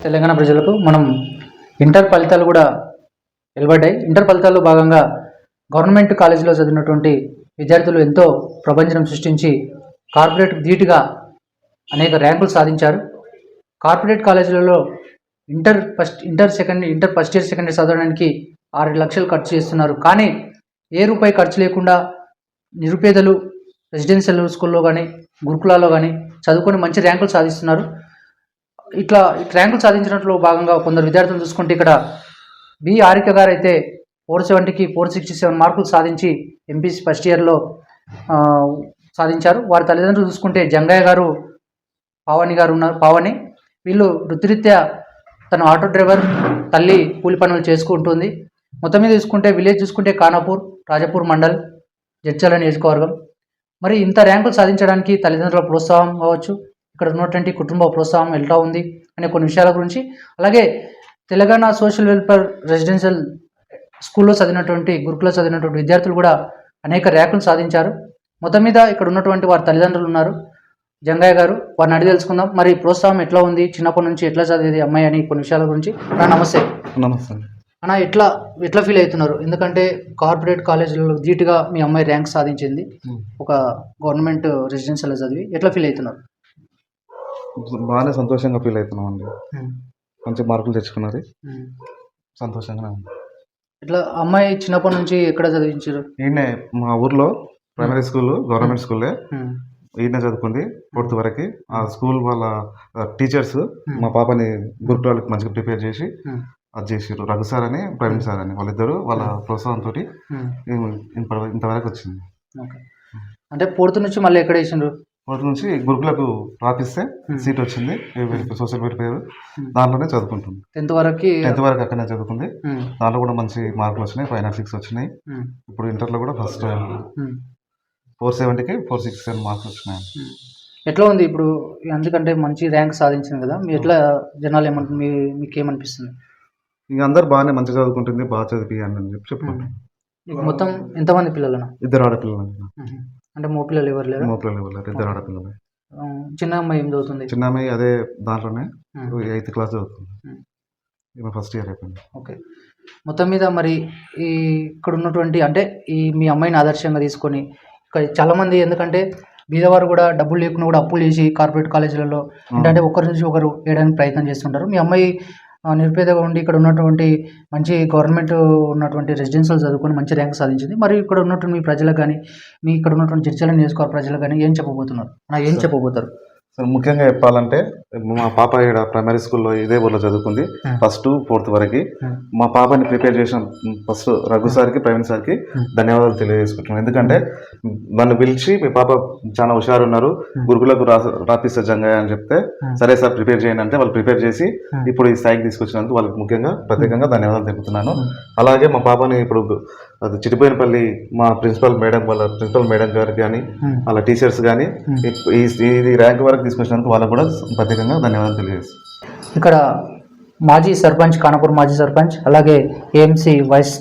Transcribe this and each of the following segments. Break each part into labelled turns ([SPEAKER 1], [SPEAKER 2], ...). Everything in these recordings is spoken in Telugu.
[SPEAKER 1] తెలంగాణ ప్రజలకు మనం ఇంటర్ ఫలితాలు కూడా వెలువడ్డాయి. ఇంటర్ ఫలితాల్లో భాగంగా గవర్నమెంట్ కాలేజీలో చదివినటువంటి విద్యార్థులు ఎంతో ప్రభంజనం సృష్టించి కార్పొరేట్ ధీటుగా అనేక ర్యాంకులు సాధించారు. కార్పొరేట్ కాలేజీలలో inter first year second year చదవడానికి 6 లక్షలు ఖర్చు చేస్తున్నారు. కానీ ఏ రూపాయి ఖర్చు లేకుండా నిరుపేదలు రెసిడెన్షియల్ స్కూల్లో కానీ గురుకులాల్లో కానీ చదువుకొని మంచి ర్యాంకులు సాధిస్తున్నారు. ఇట్లా ర్యాంకులు సాధించినట్లు భాగంగా కొందరు విద్యార్థులు చూసుకుంటే ఇక్కడ బి హారిక గారు అయితే 470కి 467 మార్కులు సాధించి ఎంపీసీ ఫస్ట్ ఇయర్లో సాధించారు. వారి తల్లిదండ్రులు చూసుకుంటే జంగయ్య గారు, పావని గారు ఉన్నారు. పావని వీళ్ళు వృత్తిరీత్యా తను ఆటో డ్రైవర్, తల్లి కూలి పనులు చేసుకుంటుంది. మొత్తం మీద చూసుకుంటే విలేజ్ చూసుకుంటే ఖానాపూర్, రాజపూర్ మండల్, జడ్చర్ల నియోజకవర్గం. మరి ఇంత ర్యాంకులు సాధించడానికి తల్లిదండ్రుల ప్రోత్సాహం కావచ్చు, ఇక్కడ ఉన్నటువంటి కుటుంబ ప్రోత్సాహం ఎట్లా ఉంది అనే కొన్ని విషయాల గురించి, అలాగే తెలంగాణ సోషల్ వెల్ఫేర్ రెసిడెన్షియల్ స్కూల్లో చదివినటువంటి గురుకులో చదివినటువంటి విద్యార్థులు కూడా అనేక ర్యాంకులు సాధించారు. మొత్తం మీద ఇక్కడ ఉన్నటువంటి వారి తల్లిదండ్రులు ఉన్నారు, జంగయ్య గారు, వారిని అడిగి తెలుసుకుందాం. మరి ప్రోత్సాహం ఎట్లా ఉంది, చిన్నప్పటి నుంచి ఎట్లా చదివేది అమ్మాయి అని కొన్ని విషయాల గురించి. నమస్తే.
[SPEAKER 2] నమస్తే
[SPEAKER 1] అన్న, ఎట్లా ఫీల్ అవుతున్నారు? ఎందుకంటే కార్పొరేట్ కాలేజీలో ధీటుగా మీ అమ్మాయి ర్యాంక్ సాధించింది, ఒక గవర్నమెంట్ రెసిడెన్షియల్ చదివి ఎట్లా ఫీల్ అవుతున్నారు?
[SPEAKER 2] బాగానే సంతోషంగా ఫీల్ అవుతున్నాం అండి. మంచి మార్కులు తెచ్చుకున్నది, సంతోషంగానే ఉంది.
[SPEAKER 1] ఇట్లా అమ్మాయి చిన్నప్పటి నుంచి ఎక్కడ చదివించారు?
[SPEAKER 2] ఈయనే మా ఊర్లో ప్రైమరీ స్కూల్, గవర్నమెంట్ స్కూలే, ఈయన చదువుకుంది 4th వరకు. ఆ స్కూల్ వాళ్ళ టీచర్స్ మా పాపని గురుకులాలకు మంచిగా ప్రిపేర్ చేసి అది చేసారు. రఘు సార్ అని, ప్రవీణ్ సార్ అని, వాళ్ళిద్దరు వాళ్ళ ప్రోత్సాహంతో ఇంతవరకు వచ్చింది.
[SPEAKER 1] అంటే 4th నుంచి మళ్ళీ ఎక్కడ వేసిండ్రు?
[SPEAKER 2] 4th నుంచి గురుకులకు రాపిస్తే సీట్ వచ్చింది, సోషల్ వెల్ఫేర్, దాంట్లోనే చదువుకుంటుంది.
[SPEAKER 1] 10th వరకు
[SPEAKER 2] అక్కడనే చదువుకుంది. దాంట్లో కూడా మంచి మార్కులు వచ్చినాయి, 506 వచ్చినాయి. ఇప్పుడు ఇంటర్లో కూడా ఫస్ట్ 470కి 467 మార్కులు వచ్చినాయి.
[SPEAKER 1] ఎట్లా ఉంది ఇప్పుడు? ఎందుకంటే మంచి ర్యాంక్ సాధించింది కదా, మీ ఎట్లా జనాలు ఏమంటుంది, మీకేమనిపిస్తుంది?
[SPEAKER 2] ఇంక అందరు బాగానే మంచిగా చదువుకుంటుంది, బాగా చదివిండి అని చెప్పి చెప్పుకుంటాం.
[SPEAKER 1] మొత్తం ఎంతమంది పిల్లలు?
[SPEAKER 2] 2 ఆడపిల్లలు.
[SPEAKER 1] అంటే మో పిల్లలు ఎవరు లేరు?
[SPEAKER 2] 2 ఆడపిల్లలు.
[SPEAKER 1] చిన్న అమ్మాయి ఏం చదువుతుంది?
[SPEAKER 2] చిన్న అమ్మాయి అదే దాంట్లోనే 8th క్లాస్ చదువుతుంది, ఫస్ట్ ఇయర్ అయిపోయింది.
[SPEAKER 1] ఓకే. మొత్తం మీద మరి ఇక్కడ ఉన్నటువంటి అంటే మీ అమ్మాయిని ఆదర్శంగా తీసుకొని ఇక్కడ చాలామంది, ఎందుకంటే బీదవారు కూడా డబ్బులు లేకుండా కూడా అప్పులు చేసి కార్పొరేట్ కాలేజీలలో ఏంటంటే ఒకరి నుంచి ఒకరు వేయడానికి ప్రయత్నం చేస్తుంటారు. మీ అమ్మాయి నిరుపేదగా ఉండి ఇక్కడ ఉన్నటువంటి మంచి గవర్నమెంట్ ఉన్నటువంటి రెసిడెన్షియల్ చదువుకొని మంచి ర్యాంక్ సాధించింది. మరి ఇక్కడ ఉన్నటువంటి మీ ప్రజలకు కానీ, మీ ఇక్కడ ఉన్నటువంటి జడ్చర్ల నియోజకవర్గ ప్రజలకు కానీ ఏం చెప్పబోతారు?
[SPEAKER 2] ముఖ్యంగా చెప్పాలంటే మా పాప ఇక్కడ ప్రైమరీ స్కూల్లో ఇదే ఊర్లో చదువుకుంది, ఫస్ట్ 4th వరకు. మా పాపని ప్రిపేర్ చేసిన ఫస్ట్ రఘు సార్కి, ప్రవీణ్ సార్కి ధన్యవాదాలు తెలియజేసుకుంటున్నాను. ఎందుకంటే నన్ను పిలిచి మీ పాప చాలా హుషారు ఉన్నారు, గురుకులకు రాపిస్తే జంగయ్య అని చెప్తే, సరే సార్ ప్రిపేర్ చేయండి అంటే వాళ్ళు ప్రిపేర్ చేసి ఇప్పుడు ఈ స్థాయికి తీసుకొచ్చినందుకు వాళ్ళకి ముఖ్యంగా ప్రత్యేకంగా ధన్యవాదాలు తెలుపుతున్నాను. అలాగే మా పాపని ఇప్పుడు అది చిటిపోయినపల్లి మా ప్రిన్సిపల్ మేడం గారికి కానీ, వాళ్ళ టీచర్స్ కానీ ఈ ర్యాంక్ వరకు తీసుకొచ్చినందుకు వాళ్ళకు కూడా ప్రత్యేకంగా ధన్యవాదాలు తెలియజేస్తాను.
[SPEAKER 1] ఇక్కడ మాజీ సర్పంచ్, ఖానాపూర్ మాజీ సర్పంచ్, అలాగే ఏఎంసీ వైస్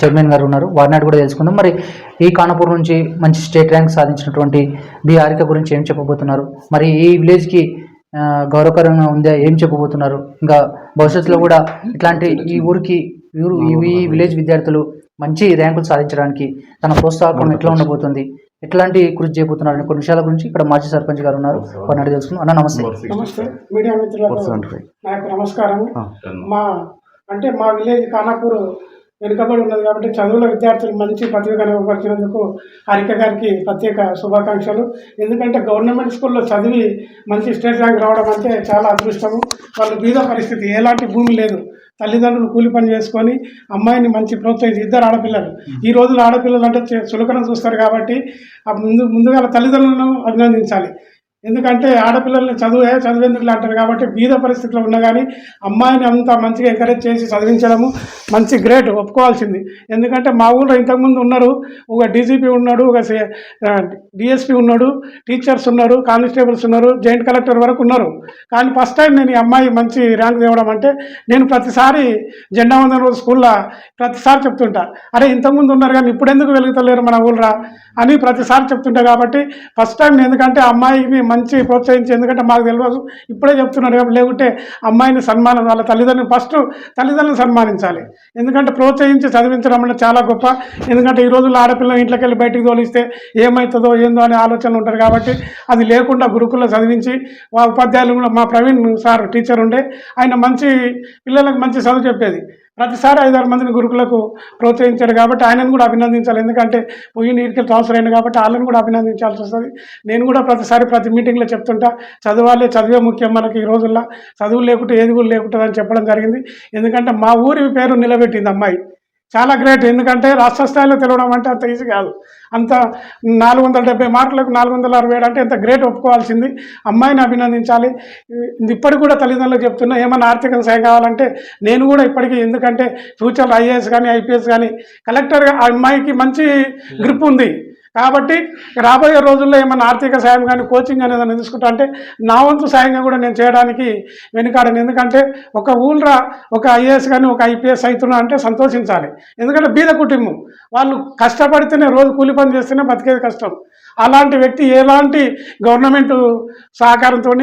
[SPEAKER 1] చైర్మన్ గారు ఉన్నారు, వారిని కూడా తెలుసుకుందాం. మరి ఈ ఖానాపూర్ నుంచి మంచి స్టేట్ ర్యాంక్ సాధించినటువంటి బి హారిక గురించి ఏం చెప్పబోతున్నారు? మరి ఈ విలేజ్కి గౌరవకరంగా ఉందా, ఏం చెప్పబోతున్నారు? ఇంకా భవిష్యత్తులో కూడా ఇట్లాంటి ఈ విలేజ్ విద్యార్థులు మంచి ర్యాంకులు సాధించడానికి తన ప్రోత్సాహం ఎట్లా ఉండబోతుంది, ఎట్లాంటి కృషి చేయబోతున్నారు కొన్ని విషయాల గురించి ఇక్కడ మాజీ సర్పంచ్ గారు ఉన్నారు, వారిని అడిగి తెలుసుకున్నాం. అన్న నమస్తే.
[SPEAKER 3] నమస్తే మీడియా మిత్రులకు నాకు నమస్కారం. మా విలేజ్ ఖానాపూర్ వెనుకబడి ఉన్నది కాబట్టి చదువుల విద్యార్థులు మంచి ప్రతిభ కనబరిచినందుకు హారిక గారికి ప్రత్యేక శుభాకాంక్షలు. ఎందుకంటే గవర్నమెంట్ స్కూల్లో చదివి మంచి స్టేట్ ర్యాంక్ రావడం అంటే చాలా అదృష్టము. వాళ్ళు బీద పరిస్థితి, ఎలాంటి భూమి లేదు, తల్లిదండ్రులు కూలి పని చేసుకొని అమ్మాయిని మంచి ప్రోత్సహించి, 2 ఆడపిల్లలు. ఈ రోజుల్లో ఆడపిల్లలు అంటే చులకన చూస్తారు కాబట్టి ముందుగా తల్లిదండ్రులను అభినందించాలి. ఎందుకంటే ఆడపిల్లల్ని చదివేందుకు అంటారు కాబట్టి బీద పరిస్థితిలో ఉన్నా కానీ అమ్మాయిని అంత మంచిగా ఎంకరేజ్ చేసి చదివించడము మంచి గ్రేట్, ఒప్పుకోవాల్సింది. ఎందుకంటే మా ఊళ్ళో ఇంతకుముందు ఉన్నారు, ఒక డీజీపీ ఉన్నాడు, ఒక డిఎస్పీ ఉన్నాడు, టీచర్స్ ఉన్నారు, కానిస్టేబుల్స్ ఉన్నారు, జాయింట్ కలెక్టర్ వరకు ఉన్నారు. కానీ ఫస్ట్ టైం నేను ఈ అమ్మాయి మంచి ర్యాంక్ తేవడం అంటే, నేను ప్రతిసారి జెండా వందన రోజు స్కూల్లో ప్రతిసారి చెప్తుంటా, అరే ఇంతకుముందు ఉన్నారు కానీ ఇప్పుడు ఎందుకు వెలుగుతలేరు మన ఊళ్ళో అని ప్రతిసారి చెప్తుంటా. కాబట్టి ఫస్ట్ టైం ఎందుకంటే అమ్మాయిని మంచి ప్రోత్సహించి, ఎందుకంటే మాకు తెలియదు, ఇప్పుడే చెప్తున్నాడు కాబట్టి, లేకుంటే అమ్మాయిని సన్మానం వాళ్ళ తల్లిదండ్రులు ఫస్ట్ తల్లిదండ్రులను సన్మానించాలి. ఎందుకంటే ప్రోత్సహించి చదివించడం అంటే చాలా గొప్ప. ఎందుకంటే ఈ రోజుల్లో ఆడపిల్లలు ఇంట్లోకి వెళ్ళి బయటికి తోలిస్తే ఏమవుతుందో ఏందో అనే ఆలోచనలు ఉంటారు కాబట్టి అది లేకుండా గురుకుల్లో చదివించి ఉపాధ్యాయులు కూడా, మా ప్రవీణ్ సార్ టీచర్ ఉండే, ఆయన మంచి పిల్లలకు మంచి చదువు చెప్పేది. ప్రతిసారి 5-6 మందిని గురుకులకు ప్రోత్సహించాడు కాబట్టి ఆయనను కూడా అభినందించాలి. ఎందుకంటే పోయి నీటికి ట్రాన్స్ఫర్ అయింది కాబట్టి వాళ్ళని కూడా అభినందించాల్సి వస్తుంది. నేను కూడా ప్రతి మీటింగ్లో చెప్తుంటా, చదివే ముఖ్యం మనకి ఈ రోజుల్లో. చదువు లేకుంటే ఏది కూడా లేకుంటుంది అని చెప్పడం జరిగింది. ఎందుకంటే మా ఊరి పేరు నిలబెట్టింది అమ్మాయి. చాలా గ్రేట్. ఎందుకంటే రాష్ట్ర స్థాయిలో తెలవడం అంటే అంత ఈజీ కాదు. అంత 470 మార్కులకు 467 అంటే ఎంత గ్రేట్, ఒప్పుకోవాల్సింది. అమ్మాయిని అభినందించాలి. ఇప్పటికి కూడా తల్లిదండ్రులకు చెప్తున్నా, ఏమైనా ఆర్థిక సాయం కావాలంటే నేను కూడా ఇప్పటికీ, ఎందుకంటే ఫ్యూచర్లో ఐఏఎస్ కానీ ఐపీఎస్ కానీ కలెక్టర్గా ఆ అమ్మాయికి మంచి గ్రిప్ ఉంది కాబట్టి రాబోయే రోజుల్లో ఏమైనా ఆర్థిక సాయం కానీ కోచింగ్ అనేది నేను తీసుకుంటా అంటే నా వంతు సాయంగా కూడా నేను చేయడానికి వెనుకాడను. ఎందుకంటే ఒక ఊళ్ళో ఒక ఐఏఎస్ కానీ ఒక ఐపీఎస్ అవుతున్నా అంటే సంతోషించాలి. ఎందుకంటే బీద కుటుంబం, వాళ్ళు కష్టపడితేనే, రోజు కూలి పని చేస్తేనే బతికేది కష్టం. అలాంటి వ్యక్తి ఎలాంటి గవర్నమెంట్ సహకారంతో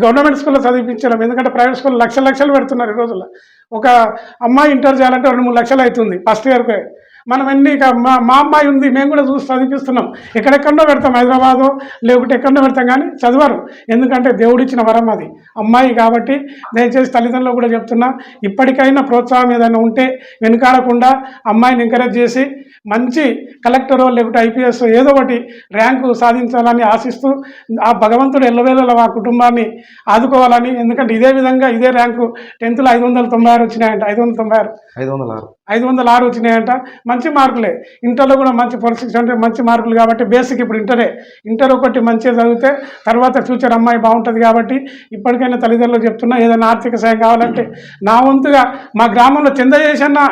[SPEAKER 3] గవర్నమెంట్ స్కూల్లో చదివించడం. ఎందుకంటే ప్రైవేట్ స్కూల్లో లక్షలు పెడుతున్నారు ఈ రోజుల్లో. ఒక అమ్మాయి ఇంటర్ చేయాలంటే 2-3 లక్షలు అవుతుంది ఫస్ట్ ఇయర్కే. మనం ఎన్ని మా అమ్మాయి ఉంది, మేము కూడా చూసి చదివిస్తున్నాం. ఎక్కడెక్కడో పెడతాం, హైదరాబాదు లేకుంటే ఎక్కడో పెడతాం, కానీ చదవరు. ఎందుకంటే దేవుడిచ్చిన వరం అది అమ్మాయి కాబట్టి. దయచేసి తల్లిదండ్రులు కూడా చెప్తున్నా, ఇప్పటికైనా ప్రోత్సాహం ఏదైనా ఉంటే వెనుకాడకుండా అమ్మాయిని ఎంకరేజ్ చేసి మంచి కలెక్టరో లేకుంటే ఐపీఎస్ ఏదో ఒకటి ర్యాంకు సాధించాలని ఆశిస్తూ, ఆ భగవంతుడు ఎల్లవేళలా ఆ కుటుంబాన్ని ఆదుకోవాలని. ఎందుకంటే ఇదే విధంగా ఇదే ర్యాంకు 10th 596 వచ్చినాయంట. 506 వచ్చినాయంట. మంచి మార్కులే. ఇంటర్లో కూడా మంచి 460 మంచి మార్కులు కాబట్టి బేసిక్ ఇప్పుడు ఇంటర్ ఒకటి మంచిగా చదివితే తర్వాత ఫ్యూచర్ అమ్మాయి బాగుంటుంది. కాబట్టి ఇప్పటికైనా తల్లిదండ్రులు చెప్తున్నా, ఏదైనా ఆర్థిక సాయం కావాలంటే నా వంతుగా మా గ్రామంలో చందా చేసన్నా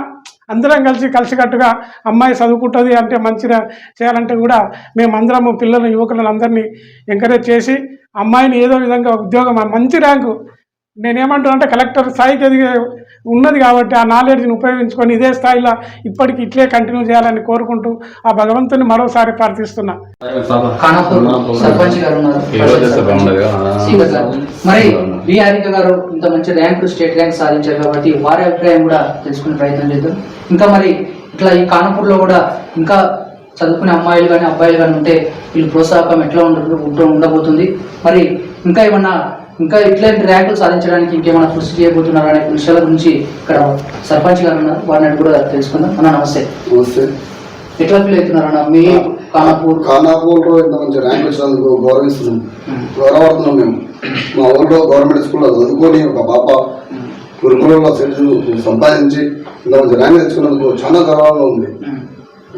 [SPEAKER 3] అందరం కలిసికట్టుగా అమ్మాయి చదువుకుంటుంది అంటే మంచిగా చేయాలంటే కూడా మేమందరము పిల్లలు యువకులను అందరినీ ఎంకరేజ్ చేసి అమ్మాయిని ఏదో విధంగా ఉద్యోగం మంచి ర్యాంకు, నేనేమంటున్నా అంటే కలెక్టర్ స్థాయికి ఎదిగే ఉన్నది కాబట్టి ఆ నాలెడ్జ్ని ఉపయోగించుకొని ఇదే స్థాయిలో ఇప్పటికి ఇట్లే కంటిన్యూ చేయాలని కోరుకుంటూ ఆ భగవంతుని మరోసారి ప్రార్థిస్తున్నా.
[SPEAKER 1] సర్పంచ్ గారు ఉన్నారు, శ్రీధర్ గారు. మరి బి హారిక గారు ఇంత మంచి ర్యాంకు, స్టేట్ ర్యాంక్ సాధించారు కాబట్టి వారి అభిప్రాయం కూడా తెలుసుకునే ప్రయత్నం చేద్దాం. ఇంకా మరి ఇట్లా ఈ కానపూర్లో కూడా ఇంకా చదువుకునే అమ్మాయిలు కానీ అబ్బాయిలు కానీ ఉంటే వీళ్ళు ప్రోత్సాహకం ఎట్లా ఉండబోతుంది, మరి ఇంకా ఇట్లాంటి ర్యాంకులు సాధించడానికి ఇంకేమైనా కృషి చేయబోతున్నారు అనే విషయాల గురించి ఇక్కడ సర్పంచ్ గారు ఉన్నారు, వారిని కూడా తెలుసుకుందాం. అన్న నమస్తే. ఎట్లా ఫీల్ అవుతున్నారన్న మీ
[SPEAKER 4] ఖానాపూర్లో ఇంత మంచి ర్యాంక్ వచ్చినందుకు గౌరవడుతున్నాం మేము. మా ఊళ్ళో గవర్నమెంట్ స్కూల్లో చదువుకొని ఒక పాప గురుకులంలో సంపాదించి ఇంత మంచి ర్యాంక్ తెచ్చుకున్నందుకు చాలా గౌరవంగా ఉంది.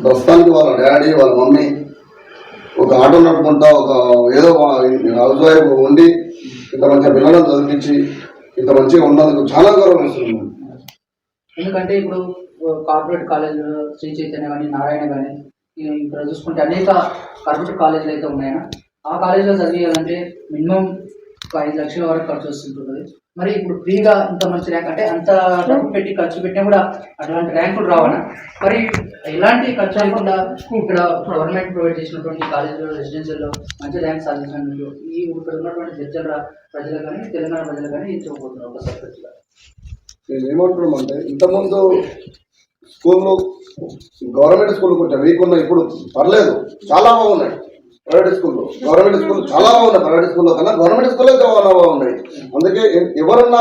[SPEAKER 4] ప్రస్తుతానికి వాళ్ళ డాడీ వాళ్ళ మమ్మీ ఒక ఆటో నడుపుకుంటా ఒక ఏదో హౌస్ వైఫ్ ఉండి ఇంత మంచిగా పిల్లలను చదివించి ఇంత మంచిగా ఉన్నందుకు చాలా గౌరవం ఇస్తున్నాం.
[SPEAKER 1] ఎందుకంటే ఇప్పుడు కార్పొరేట్ కాలేజీలు శ్రీ చైతన్య కానీ నారాయణ కానీ ఇక్కడ చూసుకుంటే అనేక కార్పొరేట్ కాలేజీలు అయితే ఉన్నాయన్న. ఆ కాలేజీలో చదివేయాలంటే మినిమం 5 లక్షల వరకు ఖర్చు వస్తుంటుంది. మరి ఇప్పుడు ఫ్రీగా ఇంత మంచి ర్యాంక్ అంటే అంత డబ్బు పెట్టి ఖర్చు పెట్టినా కూడా అట్లాంటి ర్యాంకులు రావన్నా? మరి ఎలాంటి ఖర్చు లేకుండా ఇక్కడ గవర్నమెంట్ ప్రొవైడ్ చేసినటువంటి కాలేజీలో రెసిడెన్షియల్లో మంచి ర్యాంక్ సాధించినందుకు ఈ ఇక్కడ ఉన్నటువంటి జడ్జల ప్రజలు కానీ తెలంగాణ ప్రజలు కానీ ఏం చెప్పబోతున్నారు ఒక సర్పంచ్గా?
[SPEAKER 4] నేను ఏమంటున్నాం అంటే ఇంతకుముందు స్కూల్లో గవర్నమెంట్ స్కూల్ కొంచెం వీక్ ఉన్నాయి, ఇప్పుడు పర్లేదు చాలా బాగున్నాయి. ప్రైవేట్ స్కూల్లో గవర్నమెంట్ స్కూల్ చాలా బాగున్నాయి. ప్రైవేట్ స్కూల్లో కన్నా గవర్నమెంట్ స్కూల్లో చాలా బాగున్నాయి. అందుకే ఎవరన్నా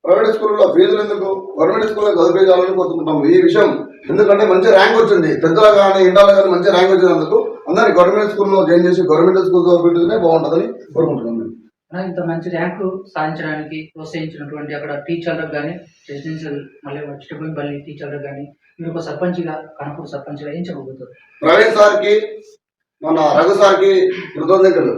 [SPEAKER 4] ప్రైవేట్ స్కూల్లో ఫీజులు ఎందుకు గవర్నమెంట్ స్కూల్లో చదివించాలని కోరుకుంటున్నాం ఈ విషయం. ఎందుకంటే మంచి ర్యాంక్ వచ్చింది, 10th కానీ ఇంటర్లో కానీ మంచి ర్యాంక్ వచ్చినందుకు అందరినీ గవర్నమెంట్ స్కూల్లో జాయిన్ చేసి గవర్నమెంట్ స్కూల్ చదివించే బాగుంటుందని కోరుకుంటున్నాం.
[SPEAKER 1] ఇంత మంచి ర్యాంకు సాధించడానికి ప్రోత్సహించినటువంటి అక్కడ టీచర్లకు కానీ రెసిడెన్షియల్ మళ్ళీ చిట్టపల్లి టీచర్లకు కానీ మీరు ఒక సర్పంచ్గా కానపూర్ సర్పంచ్గా ఏం చెప్పబోతారు?
[SPEAKER 4] ప్రవీణ్ సార్కి మన రఘు సార్కి కృతజ్ఞతలు,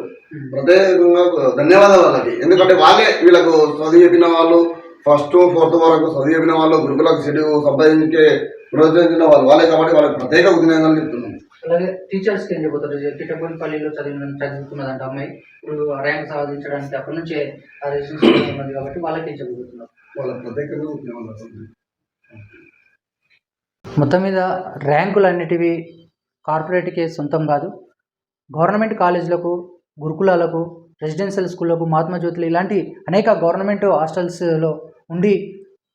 [SPEAKER 4] ప్రత్యేకంగా ధన్యవాదాలు వాళ్ళకి. ఎందుకంటే వాళ్ళే వీళ్ళకు చదివి చెప్పిన వాళ్ళు, 1st to 4th వరకు చదివి చెప్పిన వాళ్ళు, గురుకులకు షెడ్యూల్ సంపాదించే ప్రోత్సహించిన వాళ్ళు వాళ్ళే కాబట్టి వాళ్ళకి ప్రత్యేక ధన్యవాదాలు చెప్తున్నాం.
[SPEAKER 1] అలాగే టీచర్స్కి ఏం చెప్పబోతారు? చిట్టపల్లిలో చదువుతున్నదంట అమ్మాయి, ఇప్పుడు ర్యాంక్ సాధించడానికి అప్పటి నుంచే ఆ రెసిడెన్షియల్ ఉన్నది కాబట్టి వాళ్ళకి ఏం చెప్పబోతున్నారు?
[SPEAKER 4] వాళ్ళకి ప్రత్యేకంగా ధన్యవాదాలు.
[SPEAKER 1] మొత్తం మీద ర్యాంకులు అన్నిటివి కార్పొరేట్కి సొంతం కాదు. గవర్నమెంట్ కాలేజీలకు, గురుకులాలకు రెసిడెన్షియల్ స్కూళ్ళకు, మహాత్మా జ్యోతులు ఇలాంటి అనేక గవర్నమెంట్ హాస్టల్స్లో ఉండి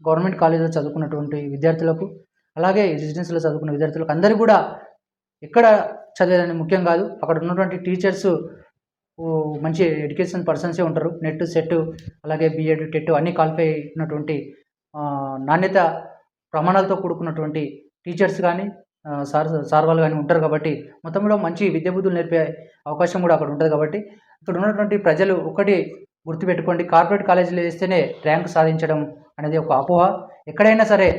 [SPEAKER 1] గవర్నమెంట్ కాలేజీలో చదువుకున్నటువంటి విద్యార్థులకు, అలాగే రెసిడెన్షియల్లో చదువుకున్న విద్యార్థులకు అందరికీ కూడా ఎక్కడ చదివేదని ముఖ్యం కాదు, అక్కడ ఉన్నటువంటి టీచర్స్ మంచి ఎడ్యుకేషన్ పర్సన్సే ఉంటారు. నెట్, సెట్, అలాగే బిఎడ్, టెట్ అన్నీ క్వాలిఫై అయినటువంటి నాణ్యత ప్రమాణాలతో కూడుకున్నటువంటి టీచర్స్ కానీ సార్ వాళ్ళు కానీ ఉంటారు. కాబట్టి మొత్తంలో మంచి విద్యాబుద్ధులు నేర్పే అవకాశం కూడా అక్కడ ఉంటుంది. కాబట్టి ఇక్కడ ఉన్నటువంటి ప్రజలు ఒకటి గుర్తుపెట్టుకోండి, కార్పొరేట్ కాలేజీలో వేస్తేనే ర్యాంక్ సాధించడం అనేది ఒక అపోహ. ఎక్కడైనా సరే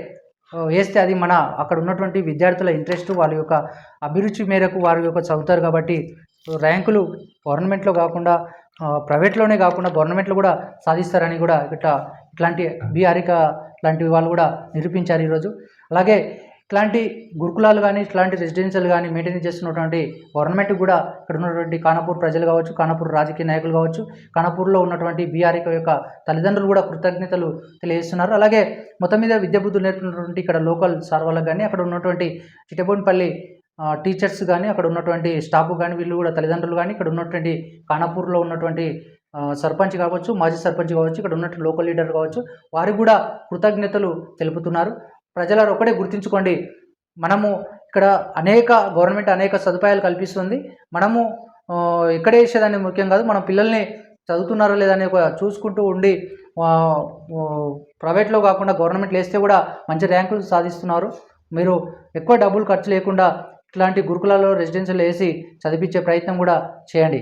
[SPEAKER 1] వేస్తే అది మన అక్కడ ఉన్నటువంటి విద్యార్థుల ఇంట్రెస్ట్, వాళ్ళ యొక్క అభిరుచి మేరకు వారి యొక్క చదువుతారు. కాబట్టి ర్యాంకులు గవర్నమెంట్లో కాకుండా ప్రైవేట్లోనే కాకుండా గవర్నమెంట్లో కూడా సాధిస్తారని కూడా ఇట్లాంటి బీఆర్ఇక లాంటి వాళ్ళు కూడా నిరూపించారు ఈరోజు. అలాగే ఇట్లాంటి గురుకులాలు కానీ ఇట్లాంటి రెసిడెన్షియల్ కానీ మెయింటైన్ చేస్తున్నటువంటి గవర్నమెంట్ కూడా ఇక్కడ ఉన్నటువంటి ఖానాపూర్ ప్రజలు కావచ్చు, ఖానాపూర్ రాజకీయ నాయకులు కావచ్చు, ఖానాపూర్లో ఉన్నటువంటి బీఆర్ఇక యొక్క తల్లిదండ్రులు కూడా కృతజ్ఞతలు తెలియజేస్తున్నారు. అలాగే మొత్తం మీద విద్యాబుద్ధులు నేర్పినటువంటి ఇక్కడ లోకల్ సార్ వాళ్ళకి కానీ, అక్కడ ఉన్నటువంటి చిట్టబోన్పల్లి టీచర్స్ కానీ, అక్కడ ఉన్నటువంటి స్టాఫ్ కానీ, వీళ్ళు కూడా తల్లిదండ్రులు కానీ, ఇక్కడ ఉన్నటువంటి ఖానాపూర్లో ఉన్నటువంటి సర్పంచ్ కావచ్చు, మాజీ సర్పంచ్ కావచ్చు, ఇక్కడ ఉన్నటువంటి లోకల్ లీడర్ కావచ్చు, వారికి కూడా కృతజ్ఞతలు తెలుపుతున్నారు. ప్రజలారు ఒకటే గుర్తుంచుకోండి, మనము ఇక్కడ గవర్నమెంట్ అనేక సదుపాయాలు కల్పిస్తుంది. మనము ఎక్కడ వేసేదాన్ని ముఖ్యం కాదు, మన పిల్లల్ని చదువుతున్నారో లేదని చూసుకుంటూ ఉండి ప్రైవేట్లో కాకుండా గవర్నమెంట్లో వేస్తే కూడా మంచి ర్యాంకులు సాధిస్తున్నారు. మీరు ఎక్కువ డబ్బులు ఖర్చు లేకుండా ఇట్లాంటి గురుకులాల్లో రెసిడెన్షియల్ వేసి చదివించే ప్రయత్నం కూడా చేయండి.